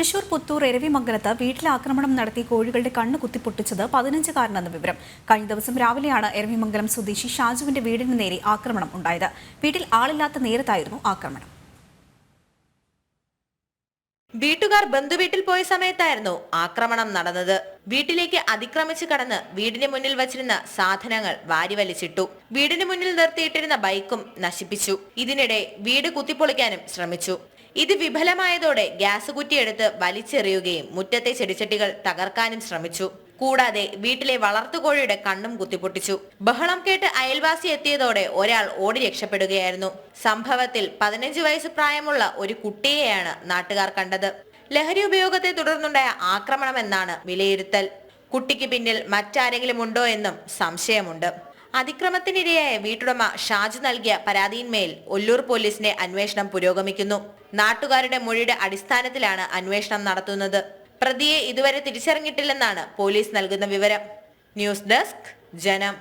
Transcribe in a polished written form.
തൃശൂർ പുത്തൂർ എരവിമംഗലത്ത് വീട്ടിൽ ആക്രമണം നടത്തി കോഴികളുടെ കണ്ണ് കുത്തിപ്പൊട്ടിച്ചത് 15-കാരനെന്ന വിവരം. കഴിഞ്ഞ ദിവസം രാവിലെയാണ് എരവിമംഗലം സ്വദേശി ഷാജുവിന്റെ വീടിന് നേരെ ആക്രമണം ഉണ്ടായത്. വീട്ടിൽ ആളില്ലാത്ത നേരത്തായിരുന്നു ആക്രമണം. വീട്ടുകാർ ബന്ധുവീട്ടിൽ പോയ സമയത്തായിരുന്നു ആക്രമണം നടന്നത്. വീട്ടിലേക്ക് അതിക്രമിച്ച് കടന്ന് വീടിന് മുന്നിൽ വച്ചിരുന്ന സാധനങ്ങൾ വാരിവലിച്ചിട്ടു. വീടിന് മുന്നിൽ നിർത്തിയിട്ടിരുന്ന ബൈക്കും നശിപ്പിച്ചു. ഇതിനിടെ വീട് കുത്തിപ്പൊളിക്കാനും ശ്രമിച്ചു. ഇത് വിഫലമായതോടെ ഗ്യാസ് കുറ്റിയെടുത്ത് വലിച്ചെറിയുകയും മുറ്റത്തെ ചെടിച്ചട്ടികൾ തകർക്കാനും ശ്രമിച്ചു. കൂടാതെ വീട്ടിലെ വളർത്തുകോഴിയുടെ കണ്ണും കുത്തിപ്പൊട്ടിച്ചു. ബഹളം കേട്ട് അയൽവാസി എത്തിയതോടെ ഒരാൾ ഓടി രക്ഷപ്പെടുകയായിരുന്നു. സംഭവത്തിൽ 15 വയസ്സ് പ്രായമുള്ള ഒരു കുട്ടിയെയാണ് നാട്ടുകാർ കണ്ടത്. ലഹരി ഉപയോഗത്തെ തുടർന്നുണ്ടായ ആക്രമണമെന്നാണ് വിലയിരുത്തൽ. കുട്ടിക്ക് പിന്നിൽ മറ്റാരെങ്കിലും ഉണ്ടോ എന്നും സംശയമുണ്ട്. അതിക്രമത്തിനിരയായ വീട്ടുടമ ഷാജു നൽകിയ പരാതിയിന്മേൽ ഒല്ലൂർ പോലീസിന്റെ അന്വേഷണം പുരോഗമിക്കുന്നു. നാട്ടുകാരുടെ മൊഴിയുടെ അടിസ്ഥാനത്തിലാണ് അന്വേഷണം നടത്തുന്നത്. പ്രതിയെ ഇതുവരെ തിരിച്ചറിഞ്ഞിട്ടില്ലെന്നാണ് പോലീസ് നൽകുന്ന വിവരം. ന്യൂസ് ഡെസ്ക്, ജനം.